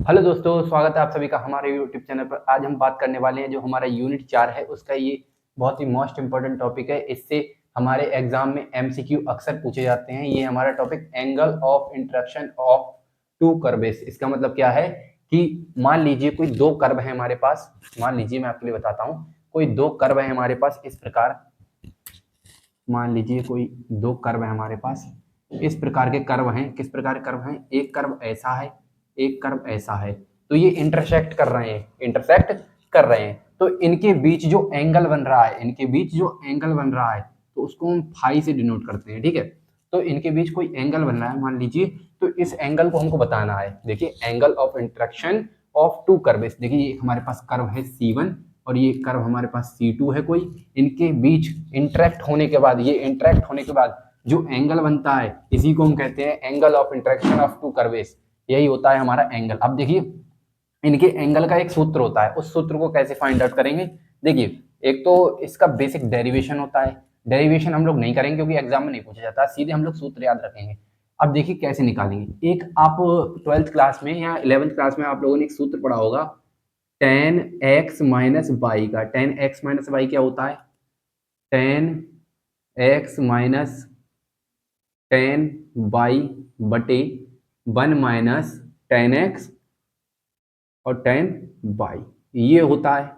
Hello दोस्तों, स्वागत है आप सभी का हमारे यूट्यूब चैनल पर। आज हम बात करने वाले हैं जो हमारा यूनिट 4 है उसका। ये बहुत ही मोस्ट इंपॉर्टेंट टॉपिक है। इससे हमारे एग्जाम में एमसीक्यू अक्सर पूछे जाते हैं। ये हमारा topic angle of intersection of two curves. इसका मतलब क्या है कि मान लीजिए कोई दो कर्व है हमारे पास। मान लीजिए मैं आपके लिए बताता हूँ, कोई दो कर्व है हमारे पास इस प्रकार। मान लीजिए कोई दो कर्व है हमारे पास, इस प्रकार के कर्व हैं। किस प्रकार के कर्व हैं? एक कर्व ऐसा है, एक कर्व ऐसा है। तो ये इंटरसेक्ट कर रहे हैं, इंटरसेक्ट कर रहे हैं। तो इनके बीच जो एंगल बन रहा है, इनके बीच जो एंगल बन रहा है, तो उसको हम फाई से डिनोट करते हैं। ठीक है, तो इनके बीच कोई एंगल बन रहा है मान लीजिए, तो इस एंगल को हमको बताना है। देखिए, angle of intersection of to curves. देखिए, ये हमारे पास कर्व है C1 और ये कर्व हमारे पास C2 है कोई। इनके बीच इंटरेक्ट होने के बाद, ये इंटरेक्ट होने के बाद जो एंगल बनता है, इसी को हम कहते हैं angle of intersection of to curves. यही होता है हमारा एंगल। अब देखिए, इनके एंगल का एक सूत्र होता है। उस सूत्र को कैसे फाइंड आउट करेंगे? देखिए, एक तो इसका बेसिक डेरिवेशन होता है। डेरिवेशन हम लोग नहीं करेंगे क्योंकि एग्जाम में नहीं पूछा जाता, सीधे हम लोग सूत्र याद रखेंगे। अब देखिए कैसे निकालेंगे। एक आप 12th क्लास में या 11th क्लास में आप लोगों ने एक सूत्र पढ़ा होगा, टेन एक्स माइनस वाई का। टेन एक्स माइनस वाई क्या होता है? Tan x minus tan y बटे वन माइनस टेन एक्स और टेन वाई, ये होता है।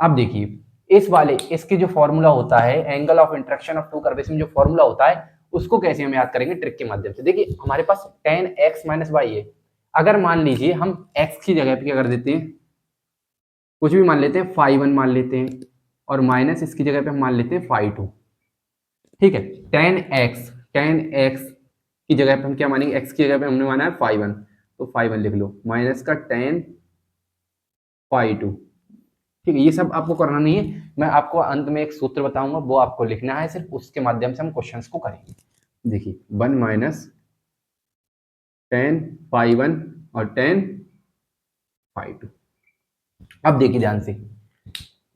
अब देखिए, इस वाले इसके जो फॉर्मूला होता है angle of intersection of to curves में, जो फॉर्मूला होता है उसको कैसे हम याद करेंगे? ट्रिक के माध्यम से। देखिए, हमारे पास टेन एक्स माइनस वाई है। अगर मान लीजिए हम एक्स की जगह पे क्या कर देते हैं, कुछ भी मान लेते हैं, फाइव वन मान लेते हैं, और माइनस इसकी जगह पे हम मान लेते हैं फाइव टू। ठीक है, टेन एक्स की जगह पे हम क्या मानेंगे? एक्स की जगह पे हमने माना है फाइव वन, तो फाइव वन लिख लो, माइनस का टेन फाइव टू। ठीक है, ये सब आपको करना नहीं है। मैं आपको अंत में एक सूत्र बताऊंगा, वो आपको लिखना है, सिर्फ उसके माध्यम से हम क्वेश्चंस को करेंगे। देखिए, one minus ten five one और टेन फाइव टू। अब देखिए ध्यान से,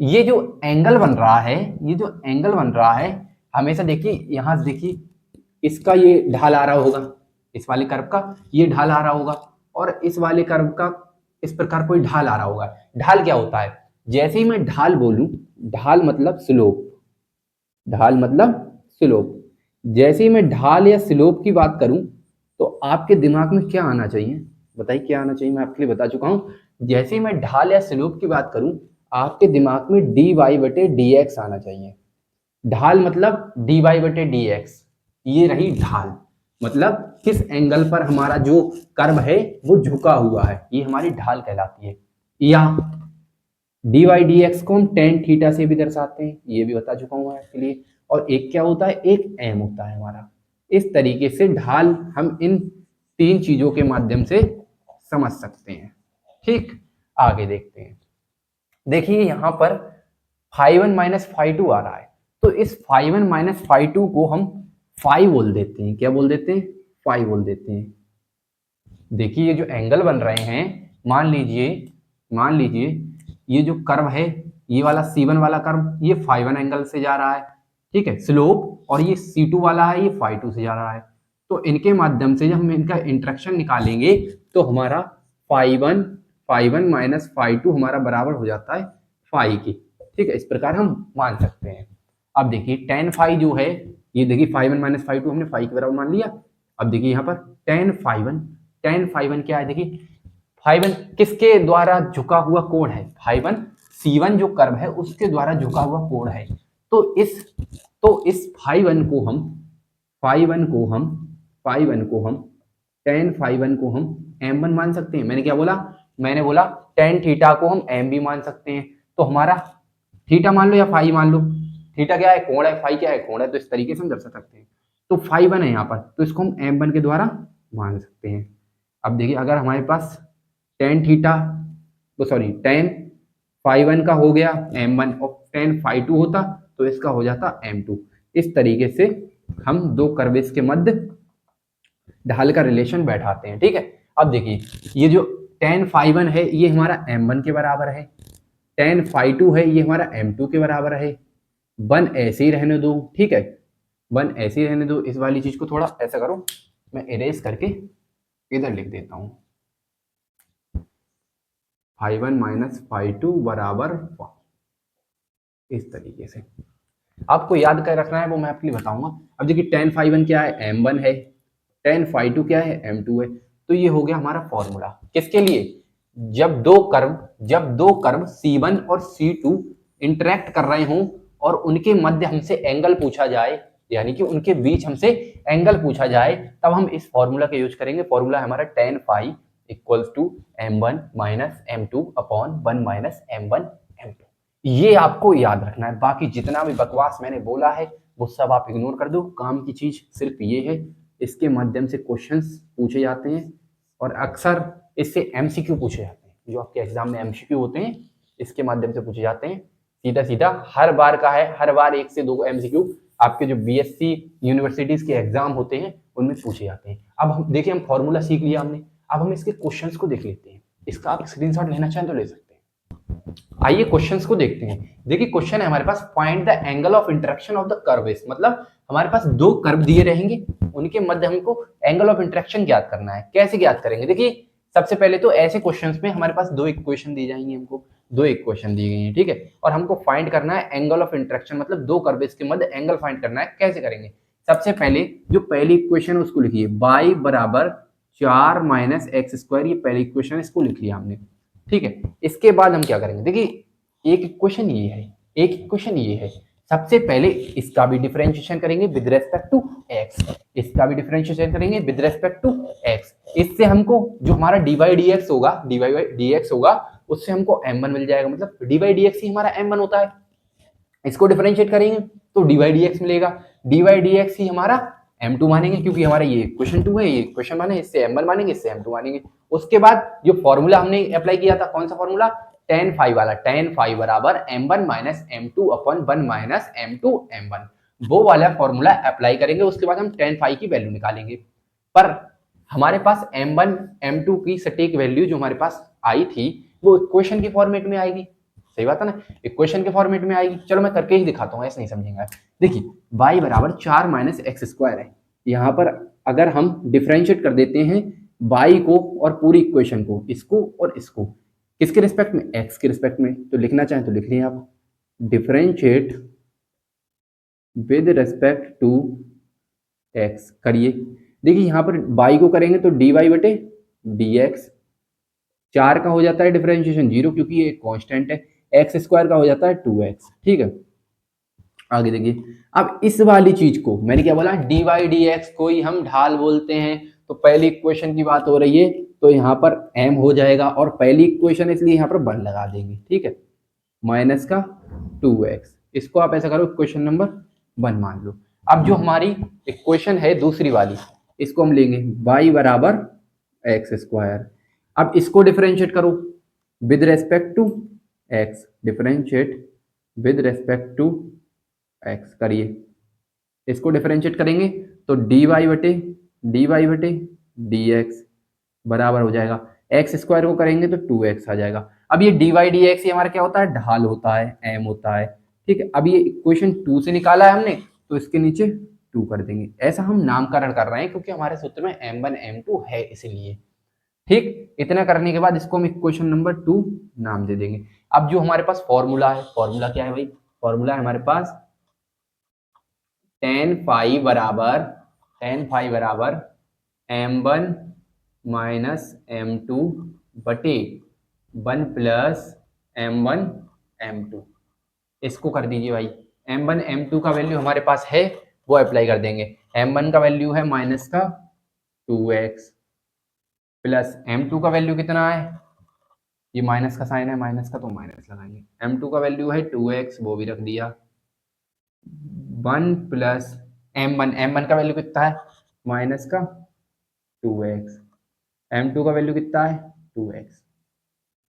ये जो एंगल बन रहा है, ये जो एंगल बन रहा है, हमेशा देखिए यहां से देखिए, इसका ये ढाल आ रहा होगा, इस वाले कर्व का ये ढाल आ रहा होगा, और इस वाले कर्व का इस प्रकार कोई ढाल आ रहा होगा। ढाल क्या होता है? जैसे ही मैं ढाल बोलूं, ढाल मतलब स्लोप, ढाल मतलब स्लोप, जैसे ही मैं ढाल या स्लोप की बात करूं, तो आपके दिमाग में क्या आना चाहिए? बताइए क्या आना चाहिए? मैं आपके लिए बता चुका हूं। जैसे ही मैं ढाल या स्लोप की बात करूं, आपके दिमाग में डी वाई बटे डी एक्स आना चाहिए। ढाल मतलब डी वाई बटे डी एक्स, ये रही ढाल। मतलब किस एंगल पर हमारा जो कर्व है वो झुका हुआ है, ये हमारी ढाल कहलाती है। या डी वाई डी एक्स को हम टेन थीटा से भी दर्शाते हैं, ये भी बता चुका हूँ आपके लिए। और एक क्या होता है? एक एम होता है हमारा। इस तरीके से ढाल हम इन तीन चीजों के माध्यम से समझ सकते हैं। ठीक, आगे देखते हैं। देखिए यहाँ पर five one minus five two आ रहा है, तो इस five one minus five two को हम फाइव बोल देते हैं। क्या बोल देते हैं? फाइव बोल देते हैं। देखिए, ये जो एंगल बन रहे हैं, मान लीजिए ये जो कर्व है, ये वाला C1 वाला कर्व, ये फाइव वन एंगल से जा रहा है। ठीक है, स्लोप, और ये C2 वाला है, ये फाइव टू से जा रहा है। तो इनके माध्यम से जब हम इनका इंटरेक्शन निकालेंगे, तो हमारा five one minus five two हमारा बराबर हो जाता है फाइव की। ठीक है, इस प्रकार हम मान सकते हैं। अब देखिए टेन फाइव जो है, ये देखिए five one minus five two हमने फाइव के बराबर मान लिया। अब देखिए यहाँ पर टेन फाइव वन क्या है? देखिए, फाइव वन किसके द्वारा झुका हुआ कोण है? फाइव वन C1 जो कर्व है उसके द्वारा झुका हुआ कोण है। तो इस फाइव वन को हम फाइव वन को हम फाइव वन को हम टेन फाइव वन को हम M1 मान सकते हैं। मैंने क्या बोला? मैंने बोला टेन थीटा को हम M भी मान सकते हैं। तो हमारा थीटा मान लो या फाइव मान लो, थीटा क्या है? कोण है, फाइव क्या है? कोण है। तो इस तरीके से हम दर्शा सकते हैं। तो फाइव वन है यहाँ पर, तो इसको हम M1 के द्वारा मान सकते हैं। अब देखिए, अगर हमारे पास टेन थीटा, तो सॉरी टेन फाइव वन का हो गया M1 और टेन फाइव टू होता, तो इसका हो जाता M2। इस तरीके से हम दो कर्वेस के मध्य ढाल का रिलेशन बैठाते हैं। ठीक है, अब देखिए, ये जो टेन फाइव वन है ये हमारा M1 के बराबर है, टेन फाइव टू है ये हमारा M2 के बराबर है। वन ऐसे ही रहने दो। ठीक है, वन ऐसे ही रहने दो। इस वाली चीज को थोड़ा ऐसा करो, मैं इरेज करके इधर लिख देता हूं। φ1 माइनस φ2 बराबर 1। इस तरीके से आपको याद कर रखना है, वो मैं आपके लिए बताऊंगा। अब देखिए tan φ1 क्या है, m1 है, tan φ2 क्या है, m2 है। तो ये हो गया हमारा फॉर्मूला किसके लिए, जब दो कर्व C1 और C2 इंटरेक्ट कर रहे हों और उनके मध्य हमसे एंगल पूछा जाए, यानी कि उनके बीच हमसे एंगल पूछा जाए, तब हम इस फॉर्मूला का यूज करेंगे। फॉर्मूला है हमारा tan φ equals to m1 minus m2 upon 1 minus m1 m2। ये आपको याद रखना है, बाकी जितना भी बकवास मैंने बोला है वो सब आप इग्नोर कर दो। काम की चीज सिर्फ ये है, इसके माध्यम से क्वेश्चंस पूछे जाते हैं और अक्सर इससे एमसीक्यू पूछे जाते हैं। जो आपके एग्जाम में एमसीक्यू होते हैं इसके माध्यम से पूछे जाते हैं। सीधा सीधा हर बार का है, हर बार 1 से 2 एमसीक्यू आपके जो बीएससी यूनिवर्सिटीज के एग्जाम होते हैं उनमें पूछे जाते हैं। अब हम देखिए, हम फॉर्मूला सीख लिया हमने, अब हम इसके क्वेश्चंस को देख लेते हैं। इसका आप स्क्रीनशॉट लेना चाहें तो ले सकते हैं। आइए क्वेश्चंस को देखते हैं। देखिए क्वेश्चन है हमारे पास, find the angle of intersection of the curves. मतलब हमारे पास दो कर्व दिए रहेंगे, उनके मध्य हमको एंगल ऑफ इंटरेक्शन ज्ञात करना है। कैसे ज्ञात करेंगे, देखिए सबसे पहले तो ऐसे क्वेश्चंस में हमारे पास दो इक्वेशन दी जाएंगी, हमको दो इक्वेशन दी गई हैं, ठीक है। और हमको फाइंड करना है एंगल ऑफ इंटरेक्शन, मतलब दो कर्व्स के मध्य एंगल फाइंड करना है। कैसे करेंगे, सबसे पहले जो पहली इक्वेशन है उसको लिखिए, y बराबर 4 माइनस एक्स स्क्वायर। ये पहली इक्वेशन है, इसको लिख लिया हमने, ठीक है। इसके बाद हम क्या करेंगे, देखिए एक इक्वेशन ये है, एक इक्वेशन ये है। सबसे पहले इसका भी डिफरेंशिएशन करेंगे विद रेस्पेक्ट टू एक्स, इसका भी डिफरेंशिएशन करेंगे विद रेस्पेक्ट टू एक्स। इससे हमको जो हमारा dy dx होगा, dy dx होगा, उससे हमको m1 मिल जाएगा। मतलब dy dx ही हमारा m1 होता है। इसको डिफरेंशिएट करेंगे तो dy dx मिलेगा, dy dx ही हमारा m2 मानेंगे, क्योंकि हमारा ये इक्वेशन 2 है, ये इक्वेशन माने, इससे m1 मानेंगे, इससे m2 मानेंगे। उसके बाद जो फॉर्मूला हमने अप्लाई किया था, कौन सा फॉर्मूला, tan फाई वाला, tan फाई बराबर m1 minus m2 upon 1 minus m2 m1, वो वाला फॉर्मूला अप्लाई करेंगे। उसके बाद हम tan फाई की वैल्यू निकालेंगे। पर हमारे पास m1 m2 की सटीक वैल्यू जो हमारे पास आई थी वो इक्वेशन के फॉर्मेट में आएगी। सही बात है ना, इक्वेशन के फॉर्मेट में आएगी। चलो मैं करके ही दिखाता हूँ, ऐसे नहीं समझेंगे। देखिए y बराबर 4 माइनस एक्स स्क्वायर है। यहाँ पर अगर हम डिफरेंशिएट कर देते हैं y को और पूरी इक्वेशन को, इसको और इसको, किसके रिस्पेक्ट में, x के रिस्पेक्ट में, तो लिखना चाहें तो लिख लें आप, differentiate with respect to x करिए। देखिए यहाँ पर y को करेंगे तो dy बटे dx, 4 का हो जाता है डिफरेंशिएशन 0 क्योंकि ये कांस्टेंट है, एक्स स्क्वायर का हो जाता है 2x, ठीक है। आगे देखिए, अब इस वाली चीज को मैंने क्या बोला, dy dx को ही हम ढाल बोलते हैं। तो पहली इक्वेशन की बात हो रही है तो यहाँ पर m हो जाएगा, और पहली इक्वेशन इसलिए यहाँ पर 1 लगा देंगे, ठीक है, माइनस का 2x। इसको आप ऐसा करो, इक्वेशन नंबर 1 मान लो। अब जो हमारी इक्वेशन है दूसरी वाली, इसको हम लेंगे y बराबर एक्स स्क्वायर। अब इसको डिफरेंशिएट करो with respect to x, differentiate with respect to x करिए। इसको डिफरेंशिएट करेंगे तो dy बटे dx बराबर हो जाएगा, एक्स स्क्वायर को करेंगे तो 2x आ जाएगा। अब ये dy dx ये हमारा क्या होता है, ढाल होता है, m होता है, ठीक है। अब ये इक्वेशन 2 से निकाला है हमने, तो इसके नीचे 2 कर देंगे। ऐसा हम नामकरण कर रहे हैं क्योंकि हमारे सूत्र में m1 m2 है इसलिए, ठीक। इतना करने के बाद इसको हम इक्वेशन नंबर 2 नाम दे देंगे। अब जो हमारे पास फॉर्मूला है, फॉर्मूला क्या है भाई, फॉर्मूला है हमारे पास tan फाई बराबर m1 माइनस m2 बटे 1 प्लस m1 m2। इसको कर दीजिए भाई, m1 m2 का वैल्यू हमारे पास है वो अप्लाई कर देंगे। m1 का वैल्यू है माइनस का 2x, प्लस m2 का वैल्यू कितना है, ये माइनस का साइन है, माइनस का तो माइनस लगाएंगे। m2 का वैल्यू है 2x, वो भी रख दिया, 1 प्लस m1 का वैल्यू कितना है, माइनस का 2x, m2 का वैल्यू कितना है 2x।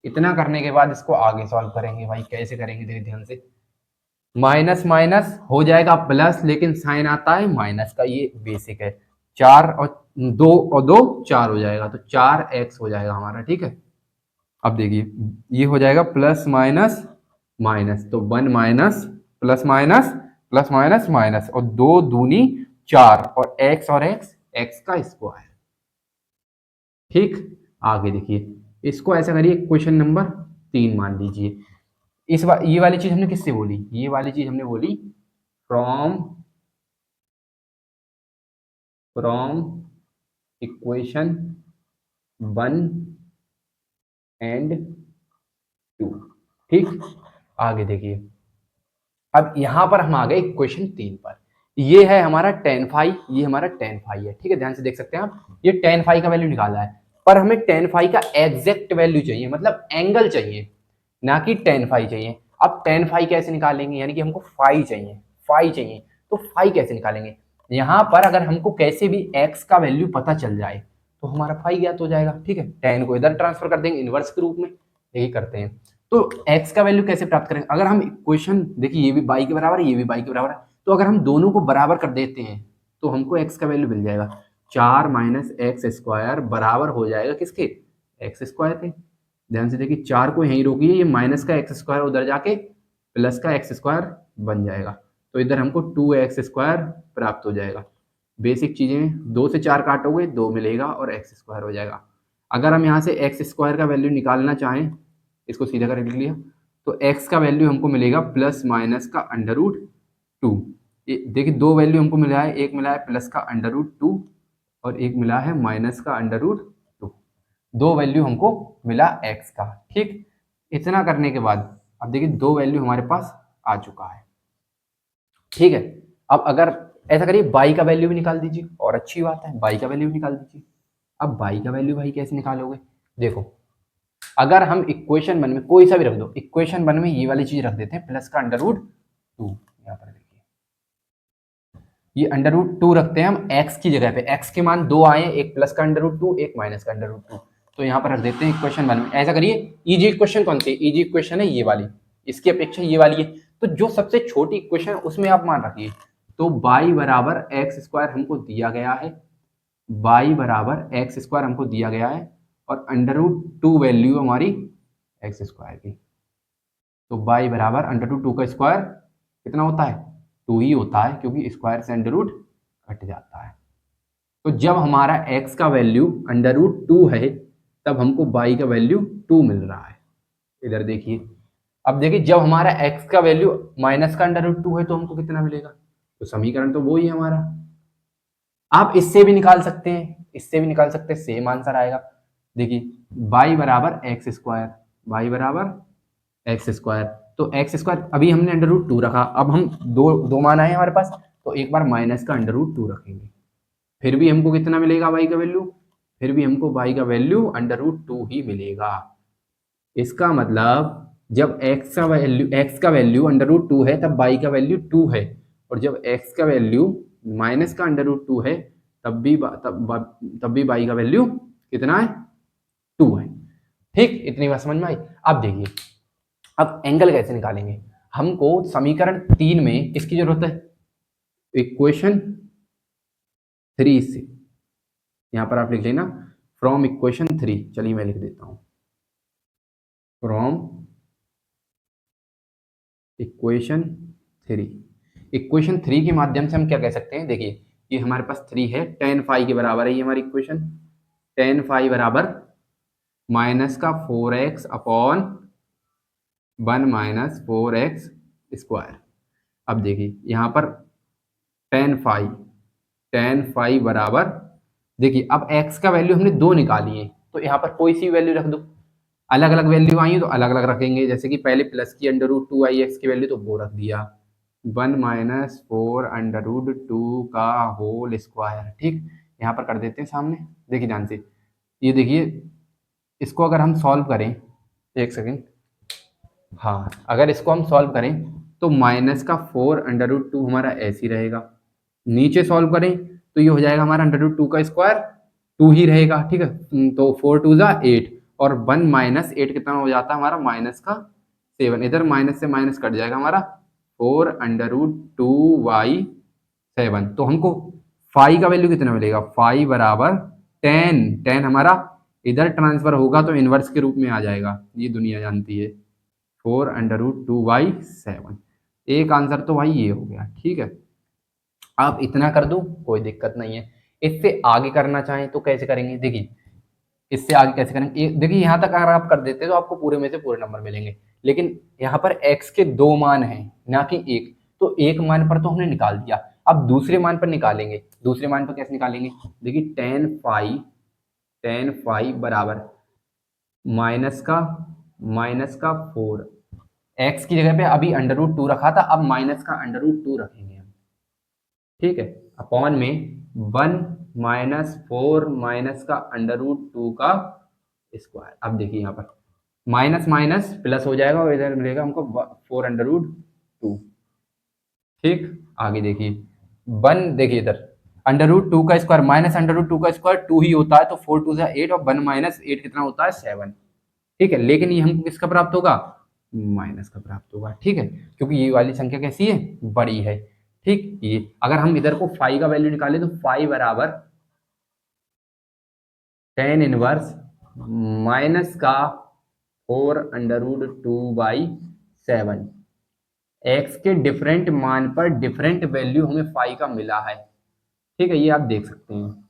इतना करने के बाद इसको आगे सॉल्व करेंगे भाई। कैसे करेंगे, देखिए ध्यान से, माइनस माइनस हो जाएगा प्लस, लेकिन साइन आता है माइनस का, ये बेसिक है। 4 और 2 4 हो जाएगा, तो 4x हो जाएगा हमारा, ठीक है। अब देखिए ये हो जाएगा प्लस माइनस माइनस, तो 1 minus plus minus plus minus minus, और 2 दूनी 4, और x का स्क्वायर, ठीक। आगे देखिए इसको ऐसा करिए, क्वेश्चन नंबर 3 मान लीजिए। ये वाली चीज हमने किससे बोली? ये वाली चीज हमने बोली फ्रॉम फ्रॉम इक्वेशन 1 एंड 2। ठीक, आगे देखिए, अब यहां पर हम आ गए क्वेश्चन 3 पर। ये है हमारा tan फाई, ये हमारा tan फाई है। ठीक है, ध्यान से देख सकते हैं आप, ये tan फाई का वैल्यू निकाला है, पर हमें tan फाई का एग्जैक्ट वैल्यू चाहिए, मतलब एंगल चाहिए, ना कि tan फाई चाहिए। अब tan फाई कैसे निकालेंगे? यानी कि हमको फाई चाहिए, फाई चाहिए, तो फाई कैसे निकालेंगे? यहां पर अगर हमको कैसे भी x का वैल्यू पता चल जाए तो हमारा फाई ज्ञात हो जाएगा। ठीक है, tan को इधर ट्रांसफर कर देंगे इनवर्स के रूप में, यही करते हैं। तो x का वैल्यू कैसे प्राप्त करेंगे? अगर हम इक्वेशन देखिए, ये भी y के बराबर है, ये भी y के बराबर है, तो अगर हम दोनों को बराबर कर देते हैं तो हमको x का वैल्यू मिल जाएगा। 4 माइनस एक्स स्क्वायर बराबर हो जाएगा किसके? एक्स स्क्वायर के। ध्यान से देखिए, 4 को यहीं रोकिए, ये माइनस का एक्स स्क्वायर उधर जाके प्लस का एक्स स्क्वायर बन जाएगा, तो इधर हमको 2x स्क्वायर प्राप्त हो जाएगा। बेसिक चीजें, 2 से 4 काटोगे 2 मिलेगा और एक्स स्क्वायर हो जाएगा। अगर हम यहाँ से एक्स स्क्वायर का वैल्यू निकालना चाहें, इसको सीधा कर लिख लिया, तो x का वैल्यू हमको मिलेगा प्लस माइनस का अंडर रूट 2। देखिए, दो वैल्यू हमको मिला है, एक मिला है प्लस का अंडर रूट 2 और एक मिला है माइनस का अंडर रूट 2। दो वैल्यू हमको मिला x का। ठीक, इतना करने के बाद अब देखिए, दो वैल्यू हमारे पास आ चुका है। ठीक है, अब अगर ऐसा करिए, y का वैल्यू भी निकाल दीजिए, और अच्छी बात है, y का वैल्यू भी निकाल दीजिए। अब y का वैल्यू भाई कैसे निकालोगे? देखो, अगर हम इक्वेशन 1 में कोई सा भी रख दो, इक्वेशन 1 में ये वाली चीज रख देते हैं, प्लस का अंडर रूट 2। यहाँ पर देखिए, ये अंडर रूट 2 रखते हैं हम x की जगह पे। x के मान दो आए, एक प्लस का अंडर रूट 2, एक माइनस का अंडर रूट 2, तो यहाँ पर रख देते हैं इक्वेशन 1 में। ऐसा करिए, इजी इक्वेशन कौन सी? इजी इक्वेशन है ये वाली, इसकी अपेक्षा ये वाली है, तो जो सबसे छोटी इक्वेशन है उसमें आप मान रखिए। तो y बराबर एक्स स्क्वायर हमको दिया गया है, y बराबर एक्स स्क्वायर हमको दिया गया है, और अंडर रूट 2 वैल्यू हमारी एक्स स्क्वायर की। तो y बराबर अंडर रूट 2 का स्क्वायर कितना होता है? 2 ही होता है, क्योंकि स्क्वायर से अंडर रूट कट जाता है। तो जब हमारा x का वैल्यू अंडर रूट 2 है, तब हमको y का वैल्यू 2 मिल रहा है। इधर देखिए, अब देखिए, जब हमारा x का वैल्यू माइनस का अंडर रूट 2 है तो हमको कितना मिलेगा? तो समीकरण तो वो ही है हमारा। आप इससे भी निकाल सकते हैं, इससे भी निकाल सकते हैं, सेम आंसर आएगा। देखिए, y बराबर एक्स स्क्वायर, y बराबर एक्स स्क्वायर, तो एक्स स्क्वायर अभी हमने अंडर रूट 2 रखा, अब हम दो दो मान आए हमारे पास, तो एक बार माइनस का अंडर रूट 2 रखेंगे, फिर भी हमको कितना मिलेगा y का वैल्यू? फिर भी हमको y का वैल्यू अंडर रूट 2 ही मिलेगा। इसका मतलब जब x का वैल्यू अंडर रूट 2 है तब y का वैल्यू 2 है, और जब x का वैल्यू माइनस का अंडर रूट 2 है तब भी y का वैल्यू कितना है? 2 है। ठीक, इतनी बात समझ में आई? अब देखिए, अब एंगल कैसे निकालेंगे? हमको समीकरण 3 में इसकी जरूरत है, इक्वेशन 3 से। यहां पर आप लिख लेना फ्रॉम इक्वेशन 3। चलिए मैं लिख देता हूं, फ्रॉम इक्वेशन 3। इक्वेशन 3 के माध्यम से हम क्या कह सकते हैं? देखिए, ये हमारे पास 3 है, tan फाई के बराबर है ये हमारी इक्वेशन। tan फाई बराबर माइनस का 4x upon 1 minus 4x square. अब देखिए, यहाँ पर tan फाई बराबर, देखिए अब x का वैल्यू हमने 2 निकाली है, तो यहाँ पर कोई सी वैल्यू रख दो। अलग अलग वैल्यू आई है तो अलग अलग रखेंगे, जैसे कि पहले प्लस की अंडर रूट 2 आई एक्स की वैल्यू, तो वो रख दिया। 1 माइनस 4 अंडर रूट 2 का होल स्क्वायर। ठीक, यहाँ पर कर देते हैं सामने। देखिए ध्यान से, ये देखिए, इसको अगर हम सॉल्व करें, एक सेकेंड, हाँ, अगर इसको हम सॉल्व करें तो माइनस का 4 अंडर रूट 2 हमारा ऐसे ही रहेगा। नीचे सॉल्व करें तो ये हो जाएगा हमारा अंडर रूट 2 का स्क्वायर 2 ही रहेगा। ठीक है, तो 4 2 जा 8, और 1 माइनस 8 कितना हो जाता है हमारा? माइनस का 7। इधर माइनस से माइनस कट जाएगा हमारा, 4 अंडर रूट 2y7। तो हमको फाई का वैल्यू कितना मिलेगा? फाई बराबर 10 हमारा इधर ट्रांसफर होगा तो इनवर्स के रूप में आ जाएगा, ये दुनिया जानती है। 4 अंडर रूट 2y7, एक आंसर तो भाई ये हो गया। ठीक है, आप इतना कर दो, कोई दिक्कत नहीं है। इससे आगे करना चाहें तो कैसे करेंगे? देखिए, इससे आगे कैसे करेंगे, देखिए यहाँ तक अगर आप कर देते तो आपको पूरे में से पूरे नंबर मिलेंगे, लेकिन यहाँ पर x के 2 मान हैं ना कि एक, तो एक मान पर तो हमने निकाल दिया। अब दूसरे मान पर निकालेंगे, दूसरे मान पर कैसे निकालेंगे, देखिए टेन फाइव बराबर माइनस का 4, x की जगह पे अभी अंडर रूट 2 रखा था, अब माइनस का अंडर रूट 2 रखेंगे हम, ठीक है, अपॉन में 1 - 4 माइनस का अंडर रूट 2 का स्क्वायर। अब देखिए यहाँ पर माइनस माइनस प्लस हो जाएगा और इधर मिलेगा हमको 4 अंडर रूट 2। ठीक, आगे देखिए देखिए इधर अंडर रूट 2 का स्क्वायर माइनस अंडर रूट 2 का स्क्वायर 2 ही होता है, तो 4 2 8 और 1 - 8 कितना होता है 7। ठीक है, लेकिन ये हमको किसका प्राप्त होगा, माइनस का प्राप्त होगा। ठीक है, क्योंकि ये वाली संख्या कैसी है, बड़ी है। ठीक, ये अगर हम इधर को फाइव का वैल्यू निकालें तो फाइव बराबर 10 इनवर्स माइनस का 4 अंडर रूट 2/7। एक्स के डिफरेंट मान पर डिफरेंट वैल्यू हमें फाइव का मिला है। ठीक है, ये आप देख सकते हैं।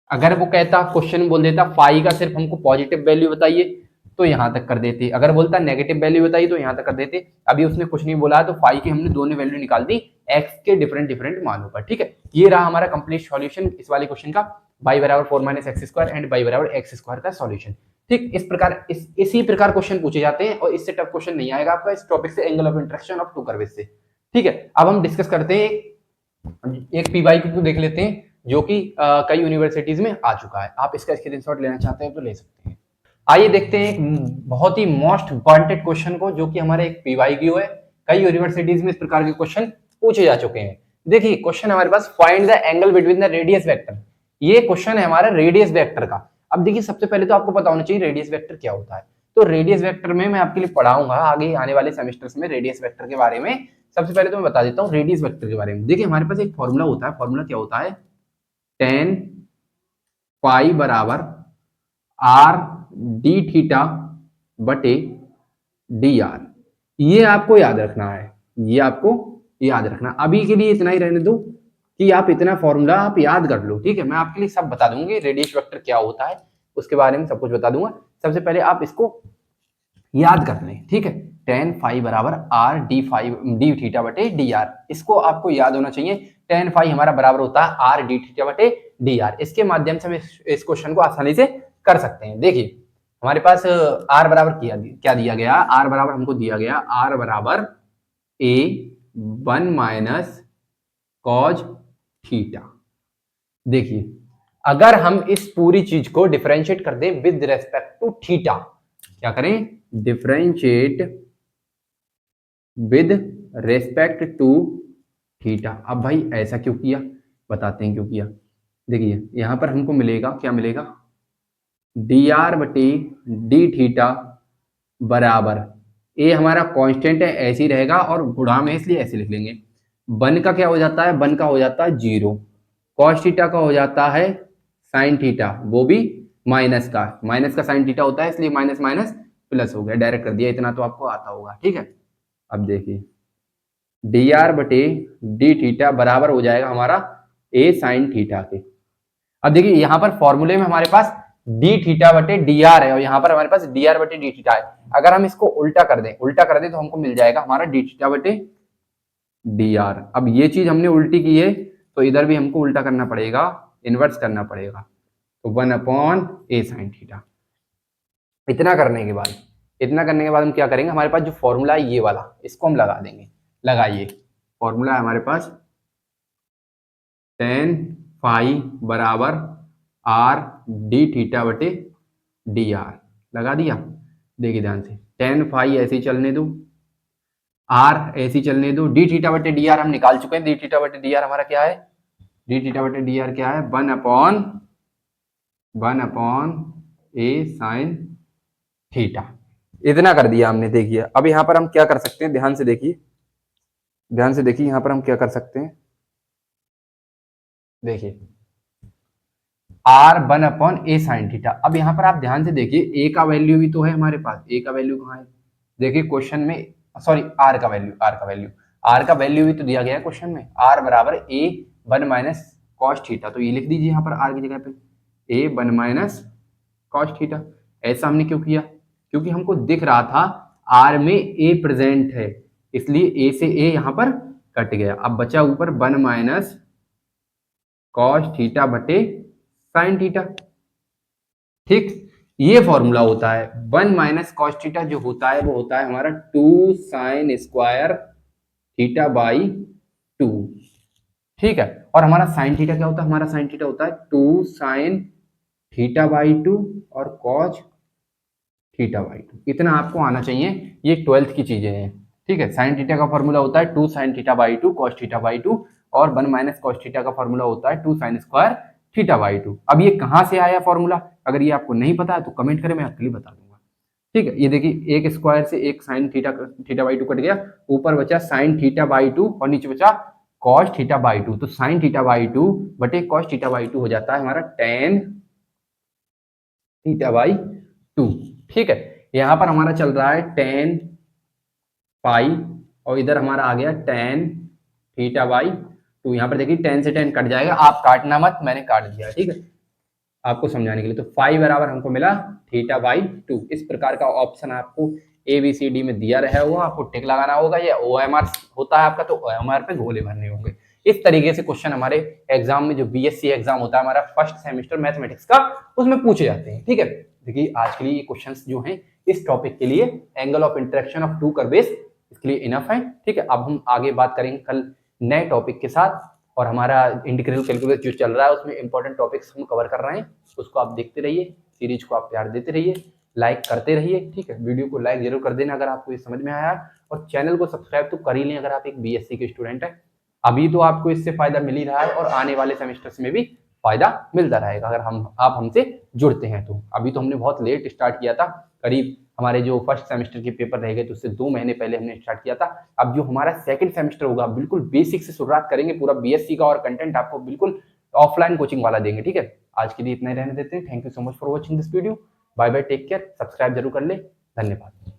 अगर वो कहता क्वेश्चन बोल देता फाइव का सिर्फ हमको पॉजिटिव वैल्यू बताइए तो यहां तक कर देते, अगर बोलता नेगेटिव वैल्यू बताइए तो यहां तक कर देते। अभी उसने कुछ नहीं बोला, तो फाइव की हमने दोनों वैल्यू निकाल दी एक्स के डिफरेंट डिफरेंट मानों पर। ठीक है, ये रहा हमारा कंप्लीट सॉल्यूशन इस वाले क्वेश्चन का, y बराबर 4 - x² एंड y बराबर x² का सॉल्यूशन। ठीक, इस प्रकार इसी प्रकार क्वेश्चन पूछे जाते हैं और इससे टफ क्वेश्चन नहीं आएगा आपका इस टॉपिक से, angle of intersection of to curves से। ठीक है, अब हम डिस्कस करते हैं एक पीवाईक्यू को देख लेते हैं, जो कि कई यूनिवर्सिटीज में आ चुका है। आप इसका स्क्रीनशॉट लेना चाहते हैं तो ले सकते हैं। आइए देखते हैं एक बहुत ही मोस्ट वांटेड क्वेश्चन को, जो कि हमारे एक पीवाईक्यू है। कई यूनिवर्सिटीज में इस प्रकार के क्वेश्चन पूछे जा चुके हैं। देखिए क्वेश्चन हमारे पास, find the angle between the radius vector. ये क्वेश्चन है हमारा रेडियस वेक्टर का। अब देखिए सबसे पहले तो आपको पता होना चाहिए रेडियस वेक्टर क्या होता है। तो रेडियस वेक्टर में मैं आपके लिए पढ़ाऊंगा आगे आने वाले सेमेस्टर्स में रेडियस वेक्टर के बारे में। सबसे पहले तो मैं बता देता हूँ रेडियस वेक्टर के बारे में। देखिए हमारे पास एक फॉर्मूला होता है, फॉर्मूला क्या होता है, टेन पाई बराबर आर डी थीटा बटे डी आर। ये आपको याद रखना है, ये आपको याद रखना। अभी के लिए इतना ही रहने दो कि आप इतना फॉर्मूला आप याद कर लो। ठीक है, मैं आपके लिए सब बता दूंगी, रेडियस वेक्टर क्या होता है उसके बारे में सब कुछ बता दूंगा। सबसे पहले आप इसको याद कर लें। ठीक है, टेन फाइव बराबर आर डी थीटा बटे डी आर, इसको आपको याद होना चाहिए। टेन फाइव हमारा बराबर होता है आर डी थीटा बटे डी आर। इसके माध्यम से हम इस क्वेश्चन को आसानी से कर सकते हैं। देखिए हमारे पास आर बराबर क्या दिया गया, आर बराबर हमको दिया गया आर बराबर ए 1 - कॉज थीटा। देखिए अगर हम इस पूरी चीज को डिफरेंशिएट कर दें विद रेस्पेक्ट टू थीटा, क्या करें, differentiate with respect to theta. अब भाई ऐसा क्यों किया, बताते हैं क्यों किया। देखिए यहां पर हमको मिलेगा, क्या मिलेगा, डी आर बटे डी थीटा बराबर, ए हमारा कांस्टेंट है ऐसे ही रहेगा और गुणा में इसलिए ऐसे लिख लेंगे। वन का क्या हो जाता है, वन का हो जाता है 0, कॉस थीटा का हो जाता है साइन थीटा, वो भी माइनस का साइन थीटा होता है, इसलिए माइनस माइनस प्लस हो गया, डायरेक्ट कर दिया, इतना तो आपको आता होगा। ठीक है, अब देखिए डी आर बटे डी थीटा बराबर हो जाएगा हमारा ए साइन थीटा के। अब देखिए यहां पर फॉर्मूले में हमारे पास डी थीटा बटे डी आर है और यहां पर हमारे पास डी आर बटे डी थीटा है। अगर हम इसको उल्टा कर दें तो हमको मिल जाएगा हमारा डी थीटा बटे डी आर। अब ये चीज हमने उल्टी की है तो इधर भी हमको उल्टा करना पड़ेगा, इनवर्स करना पड़ेगा, तो 1/a साइन थीटा। इतना करने के बाद हम क्या करेंगे, हमारे पास जो फॉर्मूला है ये वाला, इसको हम लगा देंगे। लगाइए, फॉर्मूला है हमारे पास टेन फाइव बराबर आर डी थीटा बटे डी आर, लगा दिया। देखिए ध्यान से, टेन फाइव ऐसे ही चलने दो, आर ऐसे ही चलने दो, डी थीटा बटे डी आर हम निकाल चुके हैं। डी थीटा बटे डी आर हमारा क्या है, डी थीटा बटे डी आर क्या है, 1/a साइन थीटा। इतना कर दिया हमने। देखिए अब यहां पर हम क्या कर सकते हैं, ध्यान से देखिए यहां पर हम क्या कर सकते हैं। देखिए r1/a साइन थीटा। अब यहां पर आप ध्यान से देखिए, a का वैल्यू भी तो है हमारे पास, a का वैल्यू कहाँ है, देखिए क्वेश्चन में, सॉरी r का वैल्यू भी तो दिया गया है क्वेश्चन में, r बराबर a 1 - cos थीटा, तो ये लिख दीजिए यहाँ पर r की जगह पे। ए 1 माइनस कॉस थीटा। ऐसा हमने क्यों किया? क्योंकि हमको दिख रहा था आर में ए प्रेजेंट है, इसलिए ए से ए यहां पर कट गया। अब बचा ऊपर 1 माइनस कॉस थीटा बटे साइन थीटा। ठीक, ये फॉर्मूला होता है 1 माइनस कॉस थीटा जो होता है वो होता है हमारा 2 साइन स्क्वायर थीटा बाई 2। ठीक है, और हमारा साइन थीटा क्या होता है? हमारा साइन थीटा होता है 2 साइन थीटा बाई 2 और कॉस थीटा बाई 2। इतना आपको आना चाहिए, ये 12th की चीजें हैं। ठीक है, साइन थीटा का फॉर्मूला होता है 2 sine theta by 2 cos theta by 2 और 1 माइनस कॉस थीटा का फॉर्मूला होता है 2 साइन स्क्वायर थीटा बाई 2। अब ये कहां से आया फॉर्मूला? अगर ये आपको नहीं पता है तो कमेंट करें, मैं आपके लिए बता दूंगा। ठीक है, ये देखिए एक स्क्वायर से एक साइन थीटा बाई 2 कट गया, ऊपर बचा साइन थीटा बाई 2 और नीचे बचा कॉस थीटा बाई 2। तो साइन थीटा बाई 2 बटे कॉस थीटा बाई 2 हो जाता है हमारा टेन थीटा बाई 2। ठीक है, यहां पर हमारा चल रहा है टेन पाई और इधर हमारा आ गया टेन थीटा बाई 2। यहाँ पर देखिए 10 से 10 कट जाएगा, आप काटना मत, मैंने काट दिया। ठीक है, आपको समझाने के लिए। तो फाई बराबर हमको मिला थीटा बाई 2। इस प्रकार का ऑप्शन आपको ABCD में दिया रहा होगा, आपको टिक लगाना होगा। या OMR होता है आपका तो OMR पे गोले भरने होंगे। इस तरीके से क्वेश्चन हमारे एग्जाम में, जो BSc एग्जाम होता है हमारा फर्स्ट सेमेस्टर मैथमेटिक्स का, उसमें पूछे जाते हैं। ठीक है, देखिए आज के लिए ये क्वेश्चंस जो हैं इस टॉपिक के लिए angle of intersection of two curves, इसके लिए इनफ है। ठीक है, अब हम आगे बात करेंगे कल नए टॉपिक के साथ, और हमारा इंटीग्रल कैलकुलस जो चल रहा है उसमें इंपॉर्टेंट टॉपिक्स हम कवर कर रहे हैं। उसको आप देखते रहिए, सीरीज को आप प्यार देते रहिए, लाइक करते रहिए। ठीक है, वीडियो को लाइक जरूर कर देना अगर आपको ये समझ में आया, और चैनल को सब्सक्राइब तो कर ही लें अगर आप एक BSc के स्टूडेंट हैं। अभी तो आपको इससे फायदा मिल ही रहा है और आने वाले सेमेस्टर्स में भी फायदा मिलता रहेगा अगर आप हमसे जुड़ते हैं तो। अभी तो हमने बहुत लेट स्टार्ट किया था, करीब हमारे जो फर्स्ट सेमेस्टर के पेपर रह गए तो उससे 2 महीने पहले हमने स्टार्ट किया था। अब जो हमारा सेकंड सेमेस्टर होगा बिल्कुल बेसिक से शुरुआत करेंगे पूरा BSc का, और कंटेंट आपको बिल्कुल ऑफलाइन कोचिंग वाला देंगे। ठीक है, आज के लिए इतना ही रहने देते हैं। Thank you so much for watching this video. Bye bye, take care, subscribe जरूर कर ले। धन्यवाद।